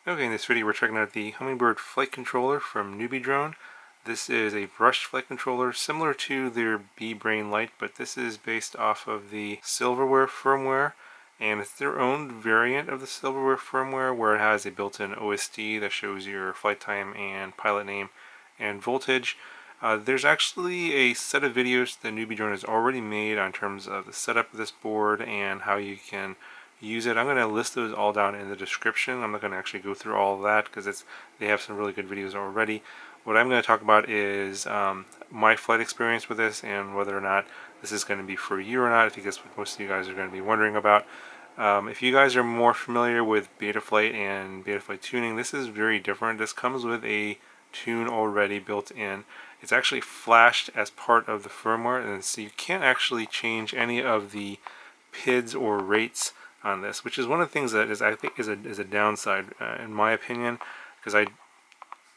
Okay, in this video we're checking out the Hummingbird flight controller from NewBeeDrone. This is a brushed flight controller similar to their BeeBrain Lite, but this is based off of the Silverware firmware, and it's their own variant of the Silverware firmware where it has a built-in OSD that shows your flight time and pilot name and voltage. There's actually a set of videos that NewBeeDrone has already made on terms of the setup of this board and how you can use it. I'm going to list those all down in the description. I'm not going to actually go through all of that because they have some really good videos already. What I'm going to talk about is my flight experience with this and whether or not this is going to be for you or not. I think that's what most of you guys are going to be wondering about. If you guys are more familiar with Betaflight and Betaflight tuning, this is very different. This comes with a tune already built in. It's actually flashed as part of the firmware, and so you can't actually change any of the PIDs or rates on this, which is one of the things that I think is a downside in my opinion, because I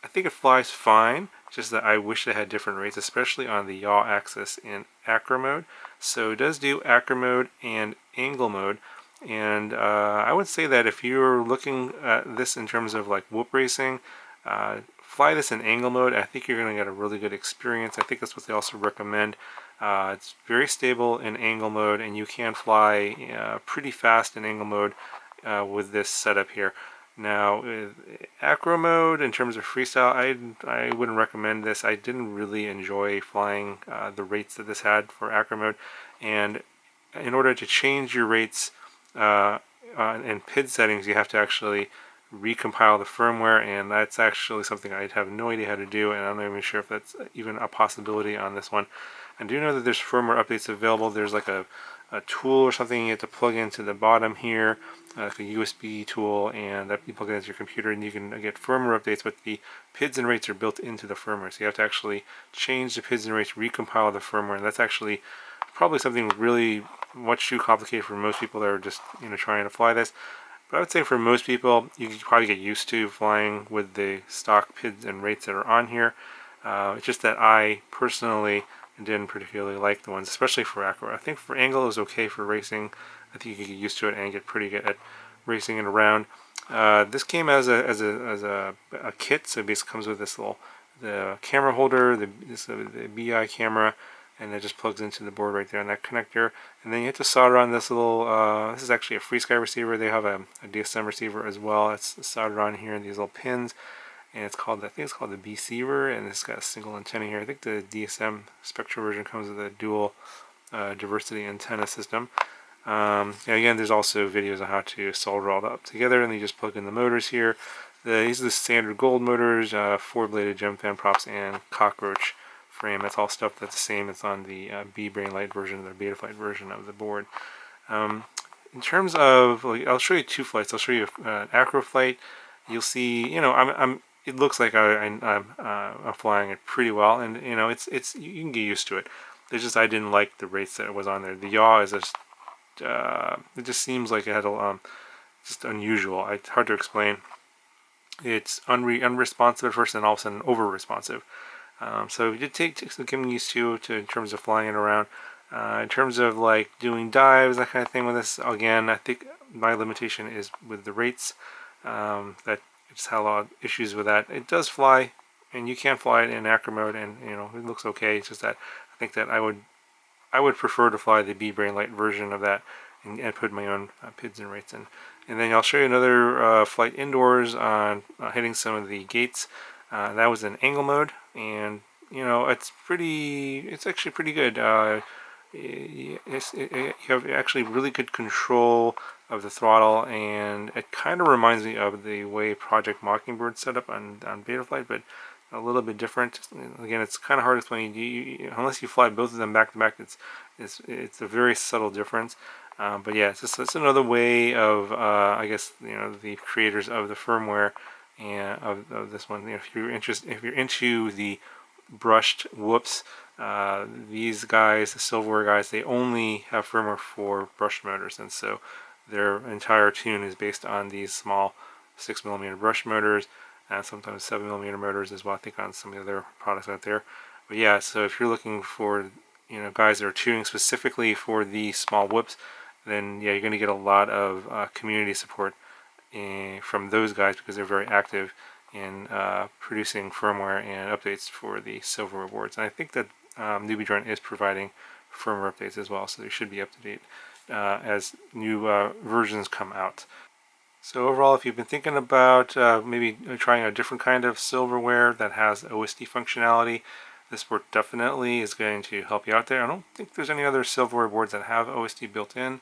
think it flies fine, just that I wish it had different rates, especially on the yaw axis in Acro Mode. So it does do Acro Mode and Angle Mode, and I would say that if you're looking at this in terms of like whoop racing, fly this in Angle Mode. I think you're going to get a really good experience. I think that's what they also recommend. It's very stable in Angle Mode, and you can fly pretty fast in Angle Mode with this setup here. Now, Acro Mode, in terms of freestyle, I wouldn't recommend this. I didn't really enjoy flying the rates that this had for Acro Mode, and in order to change your rates and PID settings, you have to actually recompile the firmware, and that's actually something I have no idea how to do, and I'm not even sure if that's even a possibility on this one. I do know that there's firmware updates available. There's like a tool or something you have to plug into the bottom here, like a USB tool, and that you plug it into your computer and you can get firmware updates, but the PIDs and rates are built into the firmware, so you have to actually change the PIDs and rates, recompile the firmware, and that's actually probably something really much too complicated for most people that are just trying to fly this. But I would say for most people, you can probably get used to flying with the stock PIDs and rates that are on here. It's just that I personally didn't particularly like the ones, especially for Acro. I think for Angle it was okay for racing. I think you can get used to it and get pretty good at racing it around. This came as a kit, so it basically comes with this the camera holder, the BI camera, and it just plugs into the board right there on that connector. And then you have to solder on this little, this is actually a FreeSky receiver. They have a DSM receiver as well. It's soldered on here in these little pins. And it's called, I think it's called the B-Ceiver, and it's got a single antenna here. I think the DSM Spectra version comes with a dual diversity antenna system. And again, there's also videos on how to solder all that up together, and then you just plug in the motors here. These are the standard gold motors, 4-bladed gem fan props, and cockroach frame. That's all stuff that's the same as on the BeeBrain Lite version, the Betaflight version of the board. In terms of, I'll show you two flights. I'll show you an Acro flight. You'll see, it looks like I'm flying it pretty well, and it's you can get used to it. It's just I didn't like the rates that it was on there. The yaw is just it just seems like it had just unusual. It's hard to explain. It's unresponsive at first, and all of a sudden over responsive. So it did take some getting used to in terms of flying it around. In terms of like doing dives, that kind of thing with this, again, I think my limitation is with the rates. That I just had a lot of issues with that. It does fly, and you can fly it in Acro Mode, and it looks okay. It's just that I think that I would prefer to fly the BeeBrain Lite version of that and put my own PIDs and rates in. And then I'll show you another flight indoors on hitting some of the gates. That was in Angle Mode, and it's actually pretty good. You have actually really good control of the throttle, and it kind of reminds me of the way Project Mockingbird set up on Betaflight, but a little bit different. Again, it's kind of hard to explain. Unless you fly both of them back to back, it's a very subtle difference. But yeah, it's another way of I guess the creators of the firmware and of this one. If you're into the brushed whoops, these guys, the Silverware guys, they only have firmware for brushed motors, and so their entire tune is based on these small 6mm brush motors, and sometimes 7mm motors as well, I think, on some of the other products out there. But yeah, so if you're looking for guys that are tuning specifically for the small whoops, then yeah, you're going to get a lot of community support from those guys because they're very active in producing firmware and updates for the Silverware boards. And I think that NewBeeDrone is providing firmware updates as well, so they should be up to date as new versions come out. So overall, if you've been thinking about maybe trying a different kind of silverware that has OSD functionality, this board definitely is going to help you out there. I don't think there's any other silverware boards that have OSD built in.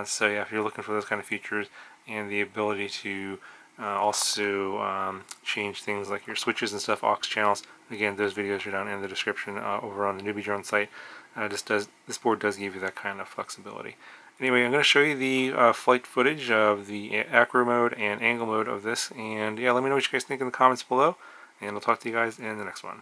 So yeah, if you're looking for those kind of features and the ability to also change things like your switches and stuff, aux channels, again, those videos are down in the description over on the NewBeeDrone site. This board does give you that kind of flexibility. Anyway, I'm going to show you the flight footage of the Acro Mode and Angle Mode of this, and yeah, let me know what you guys think in the comments below, and I'll talk to you guys in the next one.